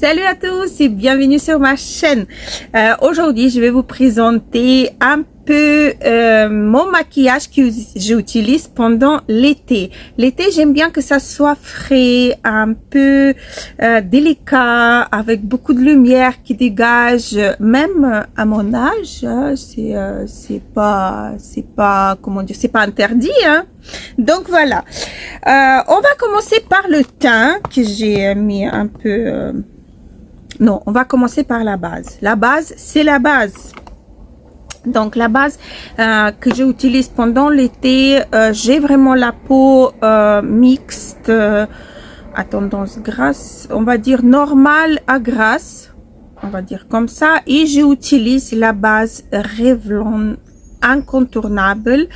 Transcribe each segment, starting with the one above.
Salut à tous et bienvenue sur ma chaîne. Aujourd'hui, je vais vous présenter un peu mon maquillage que j'utilise pendant l'été. L'été, j'aime bien que ça soit frais, un peu délicat, avec beaucoup de lumière qui dégage. Même à mon âge, c'est pas comment dire, c'est pas interdit, hein. Donc voilà. On va commencer par le teint que j'ai mis un peu. Non, on va commencer par la base. La base, c'est la base. Donc la base que j'utilise pendant l'été, j'ai vraiment la peau mixte, à tendance grasse, on va dire normale à grasse, on va dire comme ça. Et j'utilise la base Revlon incontournable,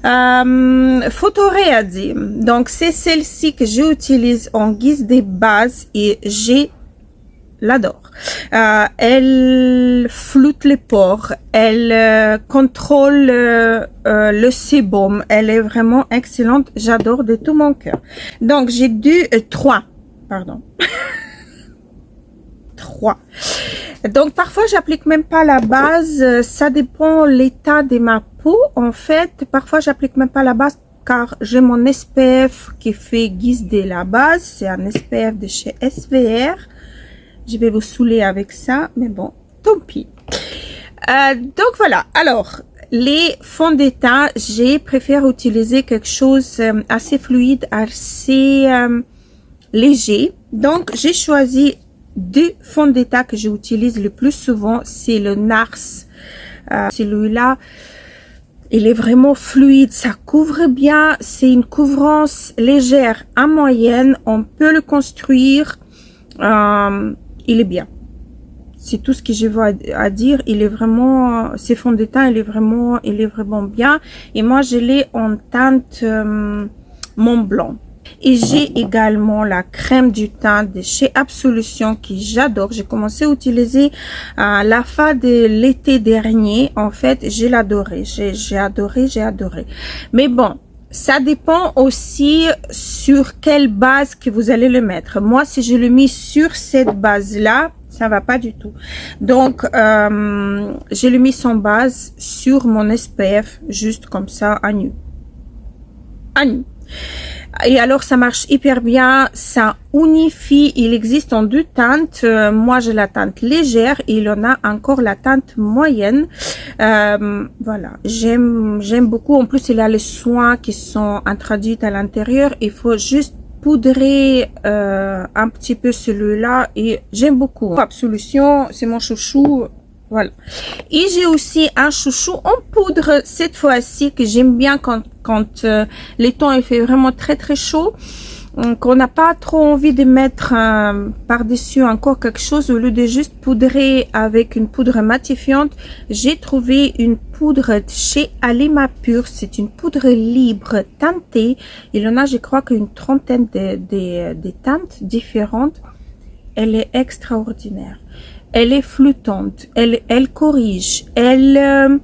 Photoréady. Donc c'est celle-ci que j'utilise en guise de base et l'adore. Elle floute les pores, elle contrôle le sébum, elle est vraiment excellente, j'adore de tout mon cœur. Donc j'ai trois. Donc parfois j'applique même pas la base, ça dépend l'état de ma peau. En fait, parfois j'applique même pas la base car j'ai mon SPF qui fait guise de la base, c'est un SPF de chez SVR. Je vais vous saouler avec ça, mais bon, tant pis. Donc voilà, alors, les fonds de teint, j'ai préféré utiliser quelque chose assez fluide, assez léger. Donc, j'ai choisi deux fonds de teint que j'utilise le plus souvent, c'est le NARS. Celui-là, il est vraiment fluide, ça couvre bien, c'est une couvrance légère à moyenne, on peut le construire. Il est bien. C'est tout ce que je veux à dire. Il est vraiment, ces fonds de teint, il est vraiment bien. Et moi, je l'ai en teinte Mont Blanc. Et j'ai également la crème du teint de chez Absolution que j'adore. J'ai commencé à utiliser la fin de l'été dernier. En fait, j'ai adoré. J'ai adoré. Mais bon, ça dépend aussi sur quelle base que vous allez le mettre. Moi, si je le mets sur cette base-là, ça va pas du tout. Donc, je le mis sans base sur mon SPF, juste comme ça, à nu. Et alors, ça marche hyper bien, ça unifie. Il existe en deux teintes. Moi, j'ai la teinte légère et il y en a encore la teinte moyenne. Voilà, j'aime beaucoup. En plus, il a les soins qui sont introduits à l'intérieur. Il faut juste poudrer un petit peu celui-là et j'aime beaucoup. Absolution, c'est mon chouchou. Voilà. Et j'ai aussi un chouchou en poudre cette fois-ci que j'aime bien quand les temps il fait vraiment très chaud, qu'on n'a pas trop envie de mettre par-dessus encore quelque chose au lieu de juste poudrer avec une poudre matifiante. J'ai trouvé une poudre chez Alima Pure, c'est une poudre libre teintée. Il y en a, je crois, qu'une trentaine de teintes différentes. Elle est extraordinaire. Elle est flottante, elle corrige, elle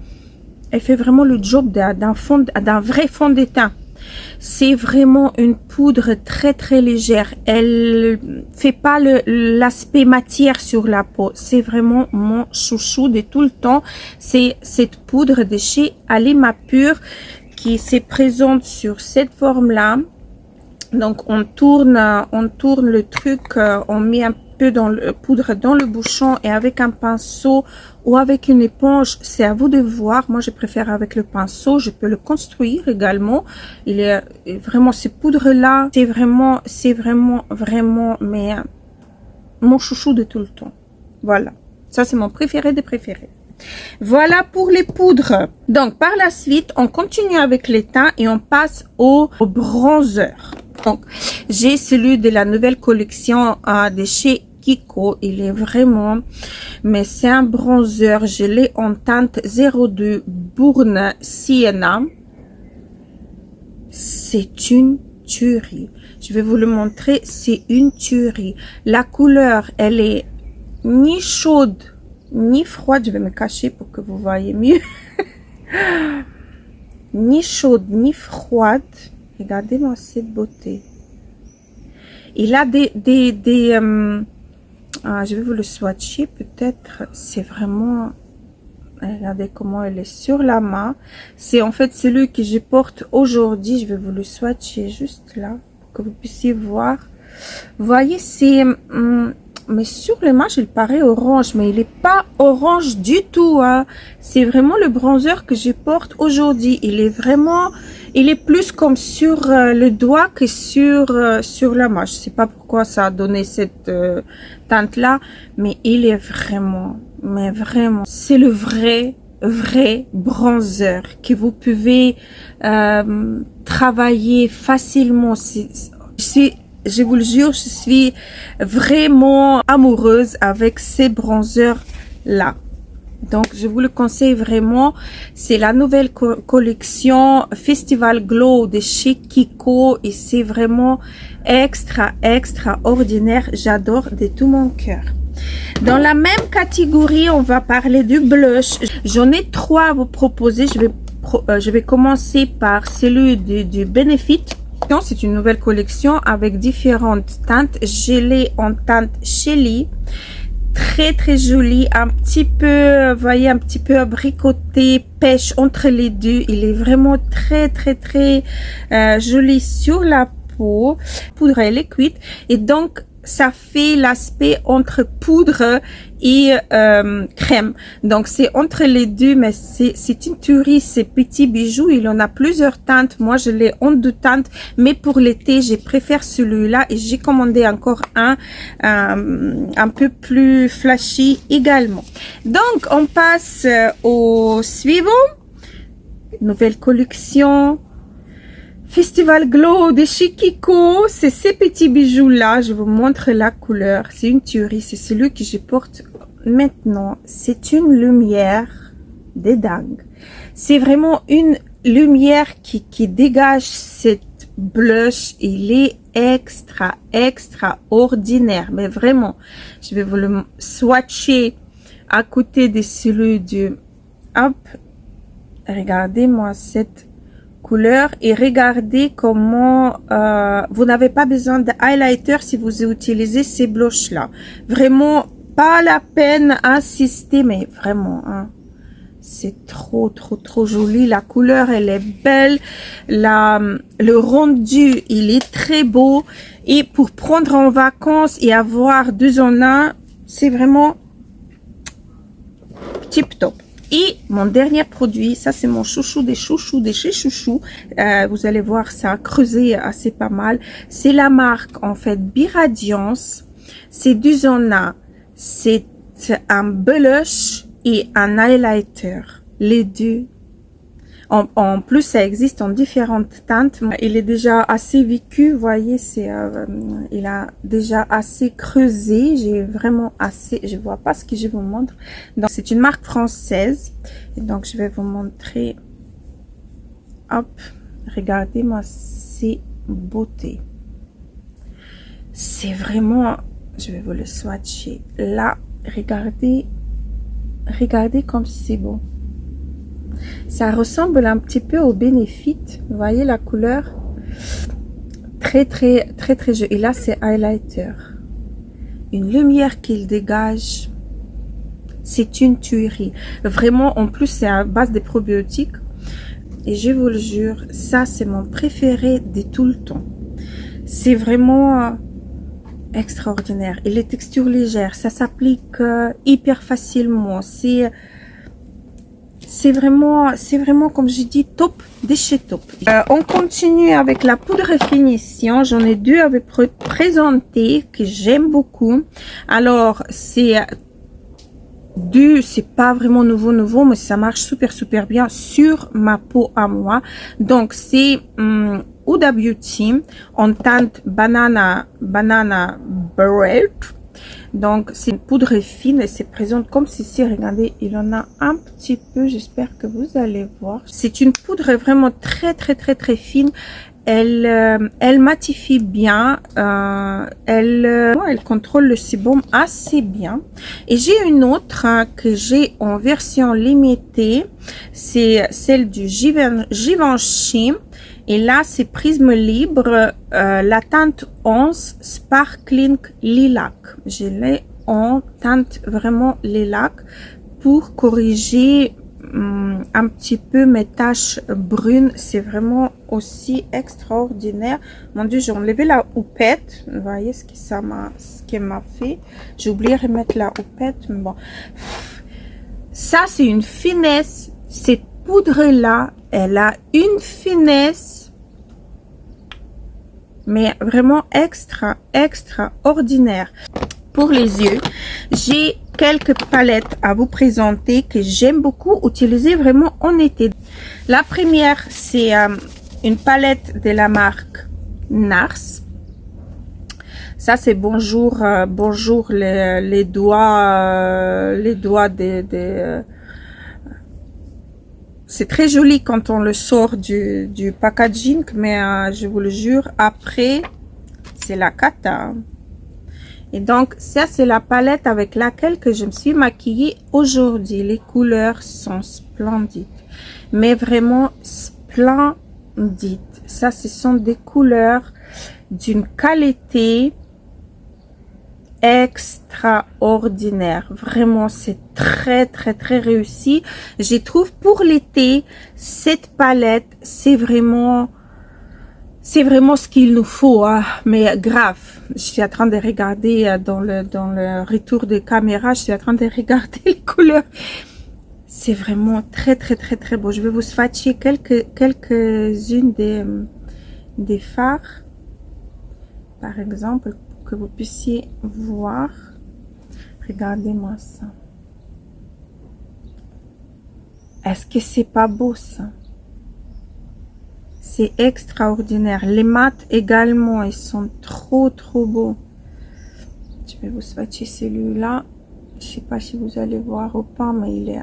fait vraiment le job d'un vrai fond de teint. C'est vraiment une poudre très légère. Elle fait pas l'aspect matière sur la peau. C'est vraiment mon chouchou de tout le temps. C'est cette poudre de chez Alima Pure qui se présente sur cette forme-là. Donc on tourne le truc, on met un peu poudre dans le bouchon et avec un pinceau ou avec une éponge, c'est à vous de voir. Moi, je préfère avec le pinceau. Je peux le construire également. Il est vraiment, ces poudres-là, c'est vraiment mais mon chouchou de tout le temps. Voilà. Ça, c'est mon préféré des préférés. Voilà pour les poudres. Donc, par la suite, on continue avec les teints et on passe au bronzer. Donc, j'ai celui de la nouvelle collection de chez Kiko. Il est vraiment, mais c'est un bronzer. Je l'ai en teinte 02 Bourne Sienna. C'est une tuerie. Je vais vous le montrer. C'est une tuerie. La couleur, elle est ni chaude ni froide. Je vais me cacher pour que vous voyez mieux. Ni chaude ni froide. Regardez-moi cette beauté. Il a je vais vous le swatcher peut-être. C'est vraiment, regardez comment elle est sur la main. C'est en fait celui que je porte aujourd'hui. Je vais vous le swatcher juste là pour que vous puissiez voir. Vous voyez, c'est mais sur l'image il paraît orange, mais il est pas orange du tout, hein. C'est vraiment le bronzer que je porte aujourd'hui. Il est vraiment, il est plus comme sur le doigt que sur la main. Je sais pas pourquoi ça a donné cette teinte là, mais il est vraiment, mais vraiment, c'est le vrai bronzer que vous pouvez travailler facilement. Je vous le jure, je suis vraiment amoureuse avec ces bronzers là. Donc, je vous le conseille vraiment. C'est la nouvelle collection Festival Glow de chez Kiko et c'est vraiment extraordinaire. J'adore de tout mon cœur. Dans la même catégorie, on va parler du blush. J'en ai 3 à vous proposer. Je vais commencer par celui du Benefit. C'est une nouvelle collection avec différentes teintes. Je l'ai en teinte Shelly. Très joli, un petit peu, vous voyez, un petit peu abricoté, pêche entre les deux. Il est vraiment très joli sur la peau. Poudre elle est cuite et donc ça fait l'aspect entre poudre et crème. Donc c'est entre les deux, mais c'est une tuerie, ces petits bijoux. Il en a plusieurs teintes. Moi je l'ai en 2 teintes, mais pour l'été je préfère celui-là et j'ai commandé encore un peu plus flashy également. Donc on passe au suivant. Nouvelle collection Festival Glow de chez Kiko. C'est ces petits bijoux là. Je vous montre la couleur. C'est une tuerie. C'est celui que je porte maintenant. C'est une lumière de dingue. C'est vraiment une lumière qui dégage cette blush. Il est extraordinaire. Mais vraiment, je vais vous le swatcher à côté de celui du... Hop. Regardez-moi cette couleur et regardez comment vous n'avez pas besoin de highlighter si vous utilisez ces blushs là. Vraiment pas la peine d'insister, mais vraiment hein, c'est trop joli. La couleur elle est belle, le rendu il est très beau et pour prendre en vacances et avoir 2 en 1, c'est vraiment tip top. Et mon dernier produit, ça c'est mon chouchou des chouchous de chez Chouchou. Vous allez voir, ça a creusé assez pas mal. C'est la marque en fait Biradiance. C'est 2 en 1. C'est un blush et un highlighter. Les deux. En plus, ça existe en différentes teintes. Il est déjà assez vécu, vous voyez, il a déjà assez creusé. J'ai vraiment assez, je vois pas ce que je vous montre. Donc, c'est une marque française. Et donc, je vais vous montrer. Hop, regardez-moi ces beautés. C'est vraiment, je vais vous le swatcher. Là, regardez comme c'est beau. Ça ressemble un petit peu au Benefit. Vous voyez la couleur? Très jolie. Et là, c'est highlighter. Une lumière qu'il dégage. C'est une tuerie. Vraiment, en plus, c'est à base de probiotiques. Et je vous le jure, ça, c'est mon préféré de tout le temps. C'est vraiment extraordinaire. Et les textures légères, ça s'applique hyper facilement. C'est vraiment, comme je dis, top de chez top. On continue avec la poudre finition. J'en ai 2 à vous présenter que j'aime beaucoup. Alors, c'est pas vraiment nouveau, mais ça marche super bien sur ma peau à moi. Donc, c'est Huda Beauty en teinte banana bread. Donc, c'est une poudre fine et c'est présente comme ceci. Regardez, il en a un petit peu. J'espère que vous allez voir. C'est une poudre vraiment très fine. Elle matifie bien. Elle contrôle le sébum assez bien. Et j'ai une autre que j'ai en version limitée. C'est celle du Givenchy. Et là, c'est Prisme Libre, la teinte 11 Sparkling Lilac. Je l'ai on teinte vraiment les lacs pour corriger un petit peu mes taches brunes. C'est vraiment aussi extraordinaire. Mon Dieu, j'ai enlevé la houppette. Vous voyez ce qu'elle m'a fait. J'ai oublié de remettre la houppette, mais bon. Ça, c'est une finesse. Cette poudre-là, elle a une finesse, mais vraiment extraordinaire. Pour les yeux, j'ai quelques palettes à vous présenter que j'aime beaucoup utiliser vraiment en été. La première, c'est une palette de la marque NARS. Ça, c'est bonjour les doigts c'est très joli quand on le sort du packaging, mais je vous le jure, après, c'est la cata. Et donc, ça, c'est la palette avec laquelle que je me suis maquillée aujourd'hui. Les couleurs sont splendides, mais vraiment splendides. Ça, ce sont des couleurs d'une qualité extraordinaire. Vraiment, c'est très réussi. Je trouve pour l'été, cette palette, c'est vraiment ce qu'il nous faut, hein. Mais grave. Je suis en train de regarder dans le retour de caméra, je suis en train de regarder les couleurs. C'est vraiment très beau. Je vais vous swatcher quelques-unes des fards, par exemple, pour que vous puissiez voir. Regardez-moi ça. Est-ce que c'est pas beau ça? C'est extraordinaire. Les mats également, ils sont trop beaux. Je vais vous swatcher celui-là. Je sais pas si vous allez voir ou pas, mais il est,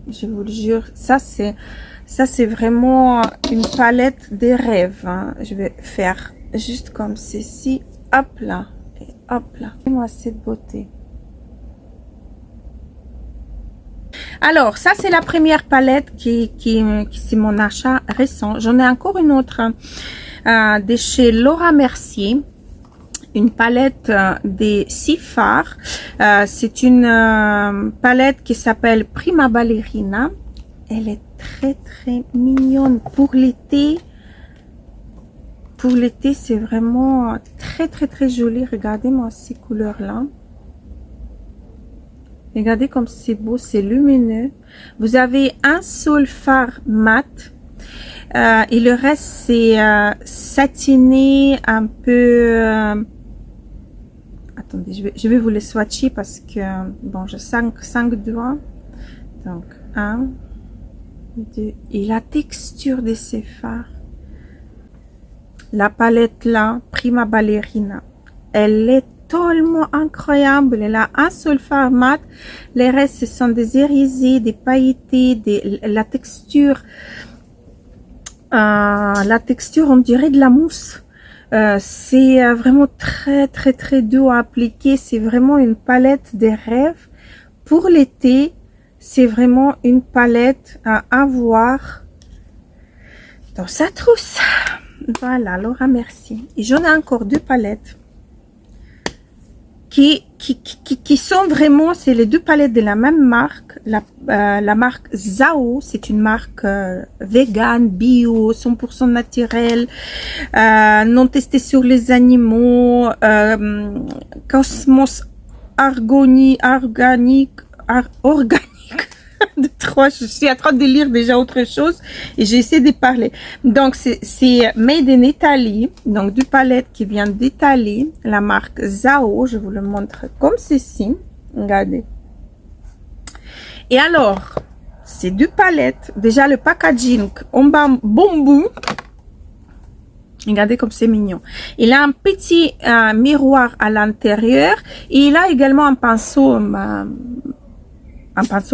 je vous le jure, ça c'est vraiment une palette des rêves, hein. Je vais faire juste comme ceci, hop là et hop là. Regardez-moi cette beauté. Alors, ça, c'est la première palette qui c'est mon achat récent. J'en ai encore une autre de chez Laura Mercier. Une palette des 6 fards. C'est une palette qui s'appelle Prima Ballerina. Elle est très mignonne pour l'été. Pour l'été, c'est vraiment très joli. Regardez-moi ces couleurs-là. Regardez comme c'est beau, c'est lumineux. Vous avez un seul fard mat. Et le reste, c'est satiné, un peu... attendez, je vais vous les swatcher parce que... bon, j'ai 5 doigts. Donc, 1, 2... Et la texture de ces fards. La palette là, Prima Ballerina, elle est tellement incroyable. Elle a un seul fard mat. Les restes, ce sont des irisés, des pailletés, la texture, on dirait de la mousse. C'est vraiment très doux à appliquer. C'est vraiment une palette des rêves. Pour l'été, c'est vraiment une palette à avoir dans sa trousse. Voilà, Laura Mercier. Et j'en ai encore 2 palettes qui sont vraiment, c'est les 2 palettes de la même marque, la marque Zao. C'est une marque vegan, bio, 100% naturelle, non testée sur les animaux, Cosmos organique. De 3, je suis en train de lire déjà autre chose et j'ai essayé de parler. Donc c'est made in Italy, donc 2 palettes qui viennent d'Italie, la marque Zao. Je vous le montre comme ceci, regardez. Et alors ces 2 palettes, déjà le packaging en bambou, regardez comme c'est mignon. Il a un petit miroir à l'intérieur et il a également un pinceau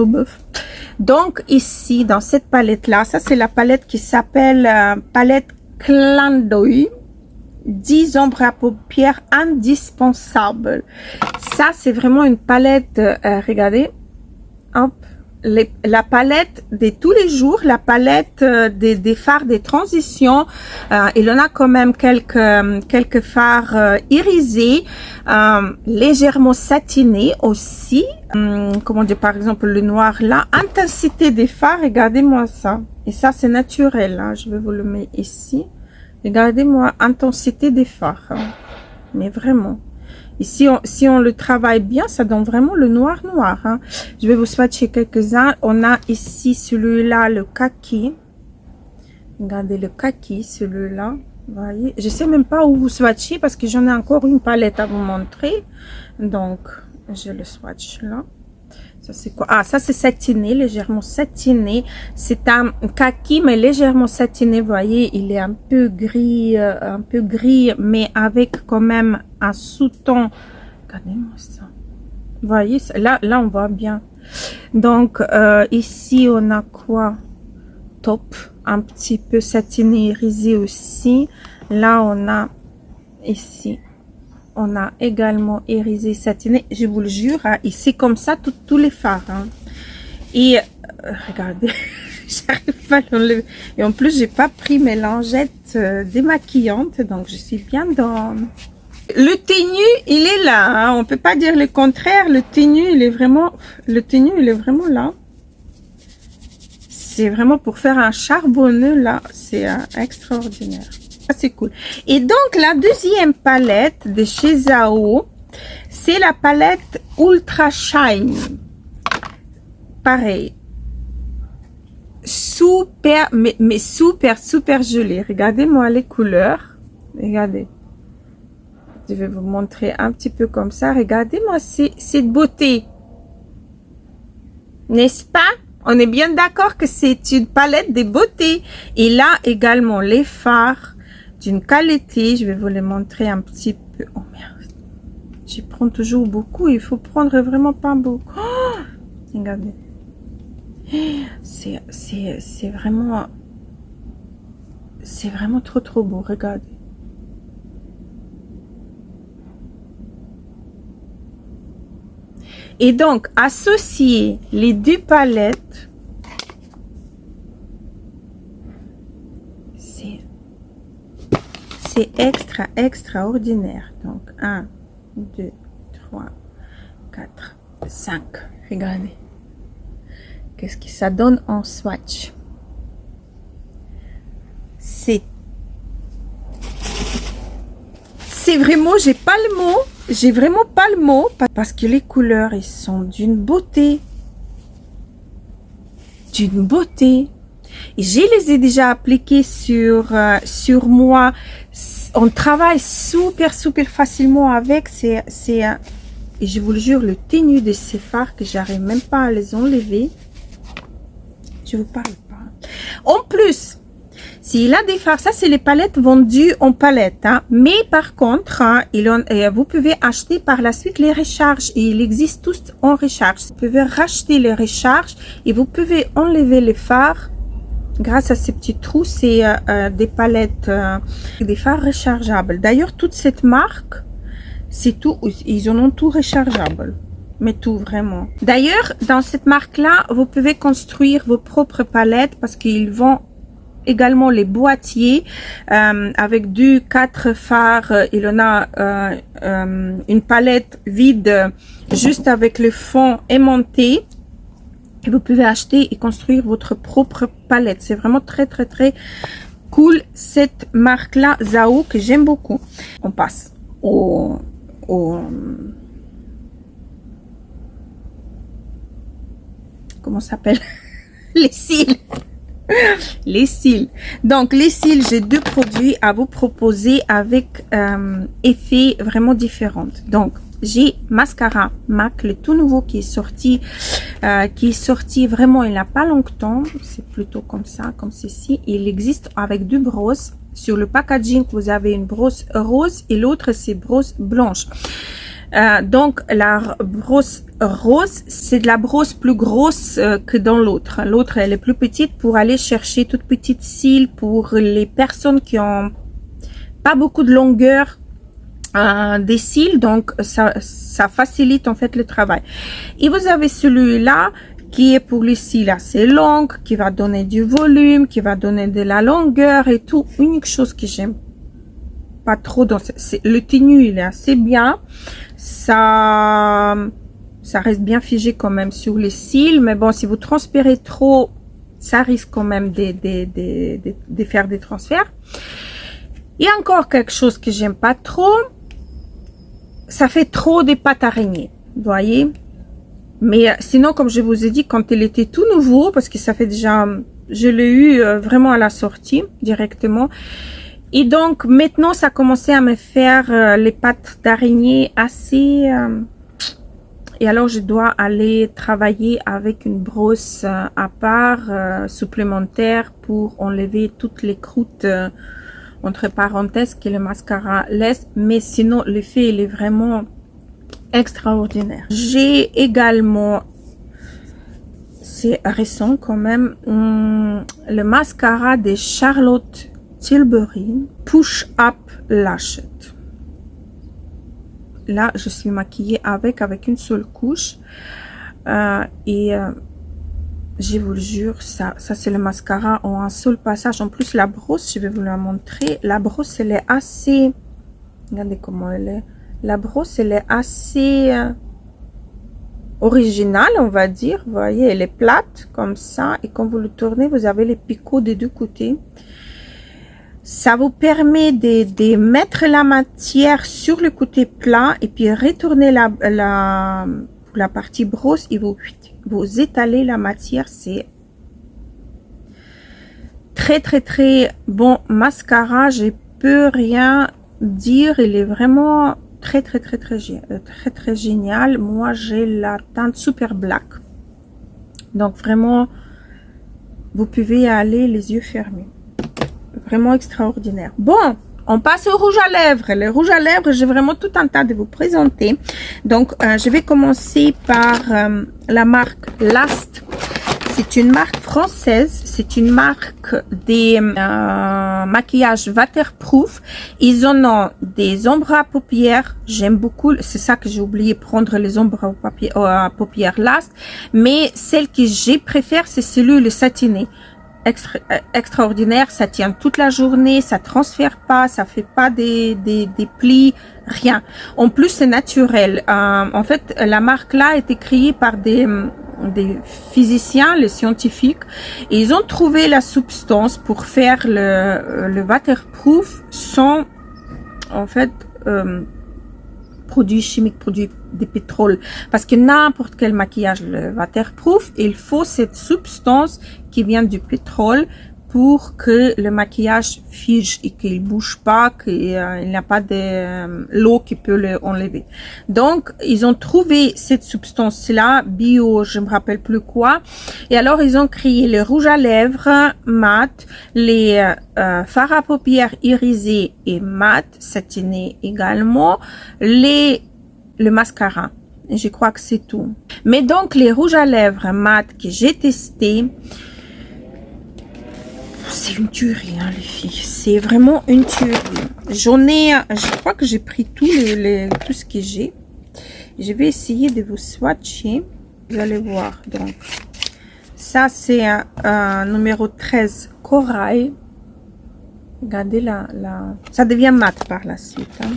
bœuf. Donc ici dans cette palette là, ça c'est la palette qui s'appelle palette Clin d'œil, 10 ombres à paupières indispensables. Ça c'est vraiment une palette, regardez, hop, la palette de tous les jours, la palette des fards des transitions. Il en a quand même quelques fards irisés, légèrement satinés aussi. Comment dire, par exemple, le noir là. Intensité des fards, regardez-moi ça. Et ça, c'est naturel. Hein. Je vais vous le mettre ici. Regardez-moi, intensité des fards. Hein. Mais vraiment. Et si on le travaille bien, ça donne vraiment le noir. Hein. Je vais vous swatcher quelques-uns. On a ici celui-là, le kaki. Regardez le kaki, celui-là. Voyez, je sais même pas où vous swatcher parce que j'en ai encore une palette à vous montrer. Donc, je le swatch là. Ça c'est quoi? Ah, ça c'est satiné, légèrement satiné. C'est un kaki mais légèrement satiné. Vous voyez, il est un peu gris, mais avec quand même un sous-ton. Regardez-moi ça. Vous voyez, là on voit bien. Donc ici on a quoi? Top, un petit peu satiné, irisé aussi. Là on a ici. On a également irisé satiné, je vous le jure, hein, ici comme ça, tous les fards. Hein. Et regardez, j'arrive pas à l'enlever. Et en plus, j'ai pas pris mes lingettes démaquillantes, donc je suis bien dans... Le tenue, il est là, hein, on peut pas dire le contraire. Le tenue, il est vraiment là. C'est vraiment pour faire un charbonneux là, c'est extraordinaire. C'est cool. Et donc la deuxième palette de chez Zao, c'est la palette Ultra Shine. Pareil, super, mais super jolie. Regardez-moi les couleurs. Regardez, je vais vous montrer un petit peu comme ça. Regardez-moi cette beauté, n'est-ce pas? On est bien d'accord que c'est une palette de beauté. Et là également les fards d'une qualité, je vais vous les montrer un petit peu. Oh merde, j'y prends toujours beaucoup, il faut prendre vraiment pas beaucoup. Oh, regardez, c'est vraiment trop beau, regardez. Et donc associer les deux palettes, c'est extraordinaire. Donc 1 2 3 4 5, regardez qu'est-ce que ça donne en swatch. C'est vraiment, j'ai vraiment pas le mot parce que les couleurs, ils sont d'une beauté, et je les ai déjà appliqués sur moi. On travaille super facilement avec. Et je vous le jure, le tenue de ces fards que j'arrive même pas à les enlever. Je vous parle pas. En plus, s'il a des fards, ça c'est les palettes vendues en palette. Hein. Mais par contre, hein, vous pouvez acheter par la suite les recharges. Et il existe tous en recharge. Vous pouvez racheter les recharges et vous pouvez enlever les fards. Grâce à ces petits trous, c'est des palettes, des fards rechargeables. D'ailleurs, toute cette marque, c'est tout, ils en ont tout rechargeable. Mais tout, vraiment. D'ailleurs, dans cette marque-là, vous pouvez construire vos propres palettes parce qu'ils vendent également les boîtiers avec 4 fards. Il en a une palette vide juste avec le fond aimanté. Et vous pouvez acheter et construire votre propre palette. C'est vraiment très cool cette marque là, Zao, que j'aime beaucoup. On passe au comment ça s'appelle? Les cils. Les cils. Donc les cils, j'ai 2 produits à vous proposer avec effets vraiment différents. Donc j'ai mascara MAC, le tout nouveau qui est sorti vraiment il n'y a pas longtemps. C'est plutôt comme ça, comme ceci. Il existe avec 2 brosses. Sur le packaging, vous avez une brosse rose et l'autre c'est brosse blanche. Donc la brosse rose, c'est de la brosse plus grosse que dans l'autre. L'autre, elle est plus petite pour aller chercher toutes petites cils pour les personnes qui ont pas beaucoup de longueur des cils. Donc ça facilite en fait le travail. Et vous avez celui-là qui est pour les cils assez longue, qui va donner du volume, qui va donner de la longueur et tout. Unique chose que j'aime pas trop dans le tenue, il est assez bien. Ça reste bien figé quand même sur les cils, mais bon, si vous transpirez trop, ça risque quand même de faire des transferts. Il y a encore quelque chose que j'aime pas trop. Ça fait trop des pâtes araignées, vous voyez. Mais sinon, comme je vous ai dit, quand il était tout nouveau, parce que ça fait déjà, je l'ai eu vraiment à la sortie directement. Et donc maintenant, ça commençait à me faire les pâtes d'araignée assez. Et alors, je dois aller travailler avec une brosse à part supplémentaire pour enlever toutes les croûtes entre parenthèses que le mascara laisse. Mais sinon, l'effet, il est vraiment extraordinaire. J'ai également, c'est récent quand même, le mascara de Charlotte Tilbury Push Up Lashed. Là, je suis maquillée avec une seule couche. Je vous le jure, ça c'est le mascara en un seul passage. En plus, la brosse, je vais vous la montrer. La brosse, elle est assez... Regardez comment elle est. La brosse, elle est assez originale, on va dire. Vous voyez, elle est plate, comme ça. Et quand vous le tournez, vous avez les picots des deux côtés. Ça vous permet de mettre la matière sur le côté plat et puis retourner la partie brosse et vous étalez la matière. C'est très très très bon mascara. Je peux rien dire. Il est vraiment très très génial. Moi, j'ai la teinte Super Black. Donc vraiment, vous pouvez y aller les yeux fermés. Vraiment extraordinaire. Bon, on passe au rouge à lèvres. Le rouge à lèvres, j'ai vraiment tout un tas de vous présenter. Donc, je vais commencer par la marque Last. C'est une marque française. C'est une marque des maquillages waterproof. Ils en ont des ombres à paupières. J'aime beaucoup. C'est ça que j'ai oublié, prendre les ombres à paupières Last. Mais celle que j'ai préfère, c'est celui le satiné. Extraordinaire, ça tient toute la journée, ça transfère pas, ça fait pas des plis, rien. En plus, c'est naturel. En fait, la marque là a été créée par des physiciens, les scientifiques, et ils ont trouvé la substance pour faire le waterproof sans, en fait, produits chimiques, produits de pétrole. Parce que n'importe quel maquillage, le waterproof, il faut cette substance qui vient du pétrole pour que le maquillage fige et qu'il bouge pas, qu'il n'y a pas de l'eau qui peut l'enlever. Donc, ils ont trouvé cette substance-là, bio, je me rappelle plus quoi. Et alors, ils ont créé les rouges à lèvres mat, les fards à paupières irisés et mat, satinés également, le mascara. Et je crois que c'est tout. Mais donc, les rouges à lèvres mat que j'ai testé, c'est une tuerie, hein, les filles. C'est vraiment une tuerie. J'en ai, je crois que j'ai pris tout ce que j'ai. Je vais essayer de vous swatcher. Vous allez voir. Donc, ça, c'est un numéro 13 corail. Regardez ça devient mat par la suite. Hein.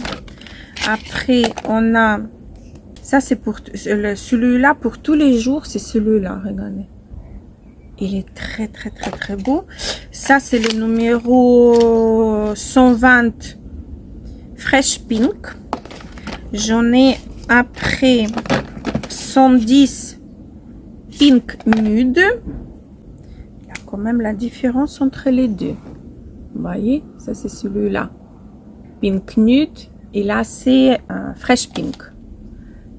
Après, on a, ça c'est pour celui-là pour tous les jours, c'est celui-là. Regardez. Il est très beau. Ça, c'est le numéro 120 Fresh Pink. J'en ai après 110 Pink Nude. Il y a quand même la différence entre les deux. Vous voyez, ça c'est celui-là. Pink Nude. Et là, c'est Fresh Pink.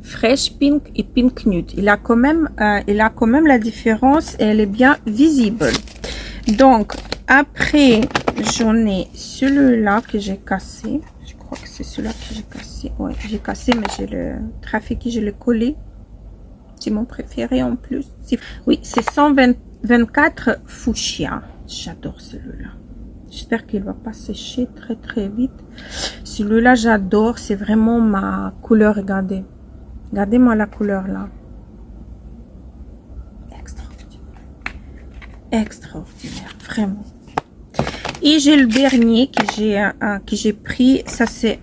Fresh Pink et Pink Nude. Il a quand même la différence et elle est bien visible. Donc, après, j'en ai celui-là que j'ai cassé. Je crois que c'est celui-là que j'ai cassé. Ouais, j'ai cassé, mais j'ai le trafiqué, je l'ai collé. C'est mon préféré en plus. Oui, c'est 124 Fuchsia. J'adore celui-là. J'espère qu'il va pas sécher très vite. Celui-là, j'adore. C'est vraiment ma couleur. Regardez. Regardez-moi la couleur là. extraordinaire, vraiment. Et j'ai le dernier que j'ai pris, ça c'est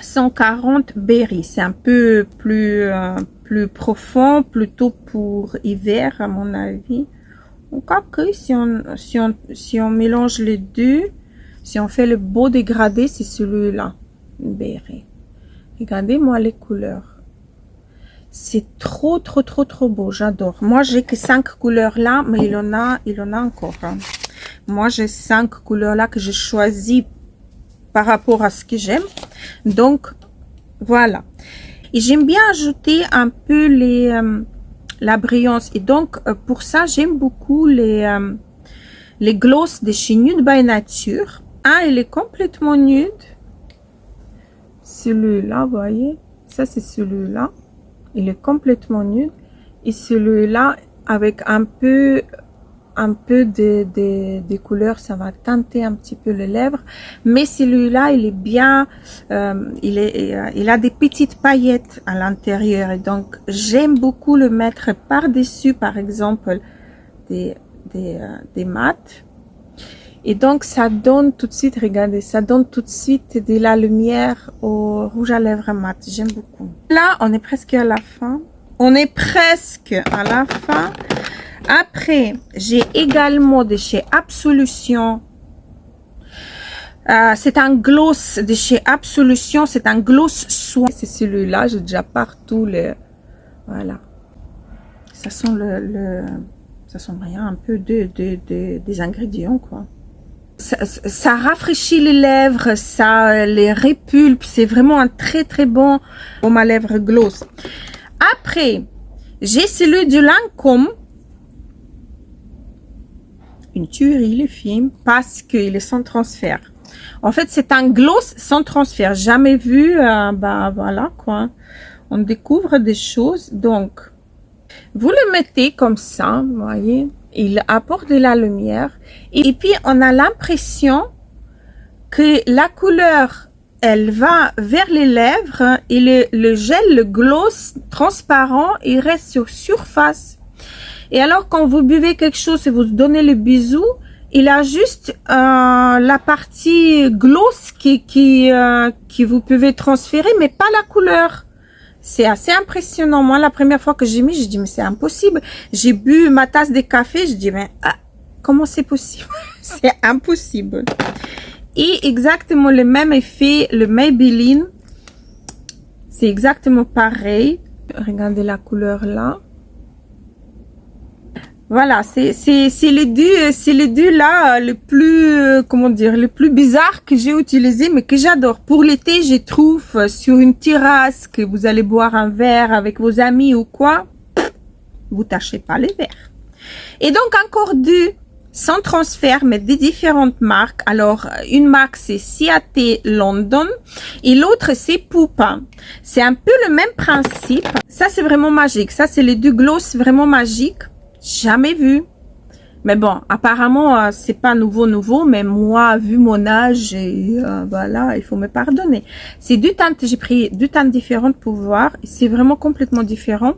140 berry. C'est un peu plus profond, plutôt pour hiver à mon avis. Donc après, si on mélange les deux, si on fait le beau dégradé, c'est celui-là, berry. Regardez-moi les couleurs. C'est trop beau, j'adore. Moi, j'ai que 5 couleurs là, mais il en a encore. Hein. Moi, j'ai 5 couleurs là que j'ai choisi par rapport à ce que j'aime. Donc, voilà. Et j'aime bien ajouter un peu la brillance. Et donc, pour ça, j'aime beaucoup les gloss de chez Nude by Nature. Ah, il est complètement nude. Celui-là, vous voyez. Ça, c'est celui-là. Il est complètement nude. Et celui-là, avec un peu de couleurs, ça va teinter un petit peu les lèvres. Mais celui-là, il est bien, il a des petites paillettes à l'intérieur. Et donc, j'aime beaucoup le mettre par-dessus, par exemple, des mats. Et donc, ça donne tout de suite, regardez, ça donne tout de suite de la lumière au rouge à lèvres mat. J'aime beaucoup. Là, on est presque à la fin. On est presque à la fin. Après, j'ai également de chez Absolution. C'est un gloss de chez Absolution. C'est un gloss soin. C'est celui-là. J'ai déjà partout les... Voilà. Ça sent ça sent rien, un peu des ingrédients, quoi. Ça rafraîchit les lèvres, ça les répulpe. C'est vraiment un très bon baume à lèvres gloss. Après, j'ai celui du Lancôme. Une tuerie, le film, parce qu'il est sans transfert. En fait, c'est un gloss sans transfert. Jamais vu, bah voilà, quoi. On découvre des choses. Donc, vous le mettez comme ça, vous voyez. Il apporte de la lumière. Et puis, on a l'impression que la couleur, elle va vers les lèvres et le gel, le gloss transparent, il reste sur surface. Et alors, quand vous buvez quelque chose et vous donnez le bisou, il a juste la partie gloss qui vous pouvez transférer, mais pas la couleur. C'est assez impressionnant. Moi, la première fois que j'ai mis, je dis, mais c'est impossible. J'ai bu ma tasse de café, je dis, mais comment c'est possible? C'est impossible. Et exactement le même effet, le Maybelline, c'est exactement pareil. Regardez la couleur là. Voilà, c'est le deux là, le plus, comment dire, le plus bizarre que j'ai utilisé, mais que j'adore. Pour l'été, je trouve sur une terrasse que vous allez boire un verre avec vos amis ou quoi, vous tâchez pas les verres. Et donc, encore deux, sans transfert, mais des différentes marques. Alors, une marque, c'est Ciaté London et l'autre, c'est Pupa. C'est un peu le même principe. Ça, c'est vraiment magique. Ça, c'est les deux gloss vraiment magiques. Jamais vu. Mais bon, apparemment, c'est pas nouveau, mais moi, vu mon âge, et voilà, il faut me pardonner. C'est deux teintes, j'ai pris deux teintes différentes pour voir. C'est vraiment complètement différent.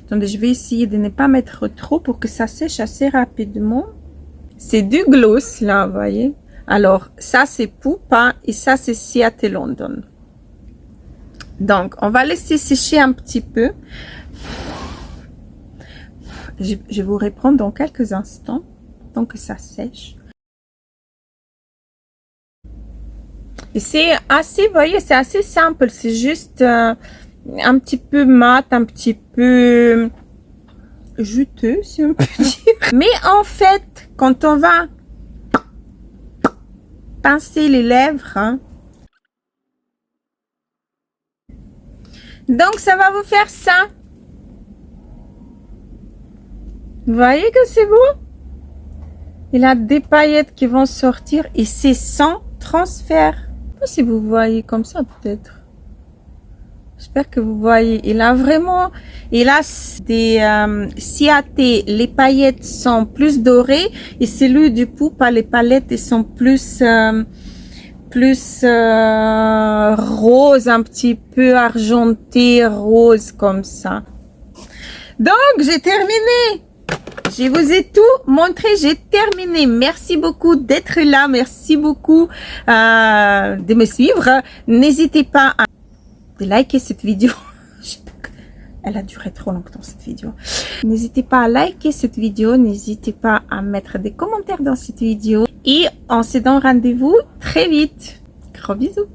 Attendez, je vais essayer de ne pas mettre trop pour que ça sèche assez rapidement. C'est du gloss, là, vous voyez. Alors, ça, c'est Pupa et ça, c'est Ciaté London. Donc, on va laisser sécher un petit peu. Je vais vous reprendre dans quelques instants, tant que ça sèche. Et c'est assez, vous voyez, c'est assez simple. C'est juste un petit peu mat, un petit peu juteux, si on peut dire. Mais en fait, quand on va pincer les lèvres, hein, donc ça va vous faire ça. Vous voyez que c'est beau? Il a des paillettes qui vont sortir et c'est sans transfert. Je sais pas si vous voyez comme ça peut-être. J'espère que vous voyez. Il a vraiment, il a des Ciaté. Les paillettes sont plus dorées et celui du Pupa, les paillettes sont plus rose, un petit peu argenté, rose comme ça. Donc j'ai terminé. je vous ai tout montré, j'ai terminé. Merci beaucoup d'être là, merci beaucoup de me suivre. N'hésitez pas à liker cette vidéo. Elle a duré trop longtemps cette vidéo. N'hésitez pas à liker cette vidéo, n'hésitez pas à mettre des commentaires dans cette vidéo. Et on se donne rendez-vous très vite. Gros bisous.